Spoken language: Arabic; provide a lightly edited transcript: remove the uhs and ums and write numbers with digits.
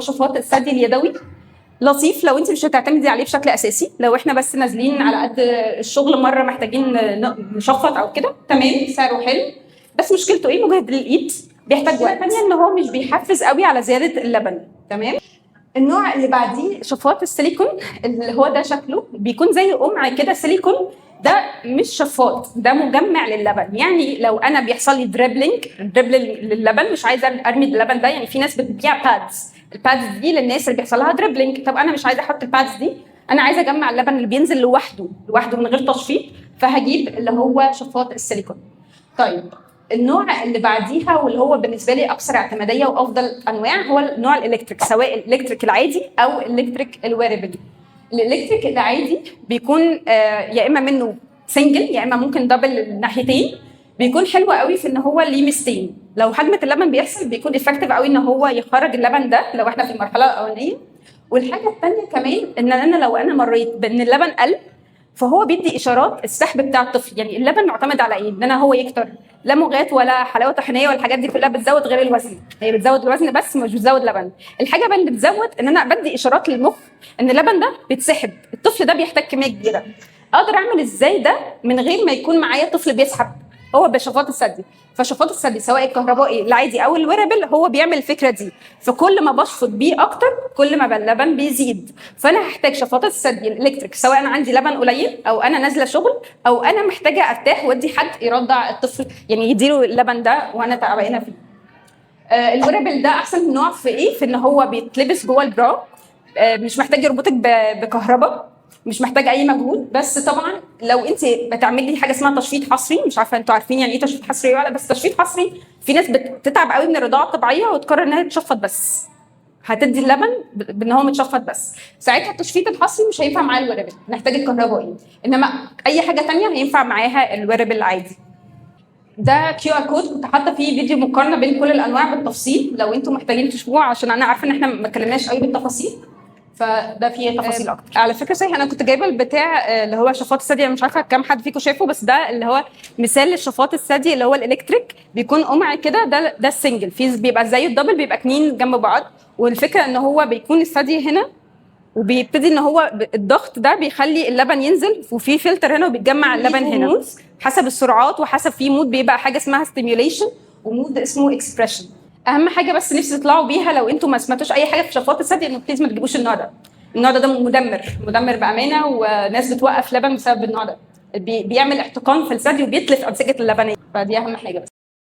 شفاط الثدي اليدوي لطيف لو انت مش هتعتمدي عليه بشكل اساسي. لو احنا بس نازلين على قد الشغل مره محتاجين نشفط او كده، تمام، سعره حلو. بس مشكلته ايه؟ مجهد للايد، بيحتاج وقت. ثانيا ان هو مش بيحفز قوي على زياده اللبن. تمام. النوع اللي بعديه شفاط السيليكون، اللي هو ده شكله بيكون زي قمع كده سيليكون. ده مش شفاط، ده مجمع للبن. يعني لو انا بيحصل لي دريبل للبن، مش عايزه ارمي اللبن ده. يعني في ناس بتبيع بادز، البادز دي للناس اللي بيحصل لها دريبلينج. طب انا مش عايزه احط البادز دي، انا عايزه اجمع اللبن اللي بينزل لوحده من غير تشفيط، فهجيب اللي هو شفاط السيليكون. طيب النوع اللي بعديها واللي هو بالنسبه لي اكثر اعتماديه وافضل انواع هو النوع الالكتريك، سواء الالكتريك العادي او الالكتريك الويربل. الالكتريك العادي بيكون يا اما منه سنجل يا اما ممكن دبل الناحيتين. بيكون حلو قوي في ان هو ليه ميزتين. لو حجمه اللبن بيحصل بيكون افكتيف قوي ان هو يخرج اللبن ده لو احنا في المرحله الاولانيه. والحاجه الثانيه كمان ان انا لو انا مريت بان اللبن قل، فهو بيدي اشارات السحب بتاع الطفل. يعني اللبن معتمد على ايه؟ ان انا هو يكتر، لا مغات ولا حلاوه طحينيه ولا الحاجات دي كلها بتزود غير الوزن. هي بتزود الوزن بس مش بتزود لبن. الحاجه بقى اللي بتزود ان انا بدي اشارات للمخ ان اللبن ده بيتسحب، الطفل ده بيحتاج كميه كبيره. اقدر اعمل ازاي ده من غير ما يكون معايا طفل بيسحب؟ هو بشفاط الثدي. فشفاط الثدي سواء الكهربائي العادي او الويربل هو بيعمل الفكره دي. فكل ما بشفط بيه اكتر كل ما اللبن بيزيد. فانا هحتاج شفاطات الثدي الالكتريك سواء انا عندي لبن قليل او انا نازله شغل او انا محتاجه ارتاح وادي حد يرضع الطفل، يعني يديله اللبن ده وانا تعبانه فيه. الويربل ده احسن نوع في ايه؟ في ان هو بيتلبس جوه البرا، مش محتاج يربطك بكهرباء، مش محتاج اي مجهود. بس طبعا لو انت بتعملي حاجه اسمها تشفيط حصري، مش عارفه انتوا عارفين يعني ايه تشفيط حصري ولا لا، بس تشفيط حصري في ناس بتتعب قوي من الرضاعه الطبيعيه وتقرر انها تشفط بس، هتدي اللبن بان هو متشفط بس. ساعتها التشفيط الحصري مش هينفع معاه الويربل، نحتاج الكهربائي. انما اي حاجه ثانيه هينفع معاها الويربل العادي. ده كيو ار كود كنت حاطه فيه فيديو مقارنه بين كل الانواع بالتفصيل، لو انتم محتاجين تشوفوه عشان انا عارفه ان احنا ما اتكلمناش قوي بالتفاصيل، فده فيه تفاصيل اكتر. على فكره صحيح انا كنت جايبه البتاع اللي هو شفاط الثدي، مش عارفه كام حد فيكم شافه، بس ده اللي هو مثال للشفاط الثدي اللي هو الالكتريك. بيكون قمع كده، ده السنجل، في بيبقى زي الدبل، بيبقى اتنين جنب بعض. والفكره ان هو بيكون الثدي هنا وبيبتدي ان هو الضغط ده بيخلي اللبن ينزل، وفي فلتر هنا وبيتجمع اللبن هنا حسب السرعات وحسب في مود بيبقى حاجه اسمها ستيميوليشن ومود اسمه اكسبريشن. اهم حاجه بس نفسي تطلعوا بيها لو انتم ما سمعتوش اي حاجه في شفاط الثدي انه بليز ما تجيبوش النوع ده. النوع ده مدمر بامانه، وناس بتوقف لبن بسبب النوع ده. بيعمل احتقان في الثدي وبيتلف انسجه اللبنيه، فدي اهم حاجه بس.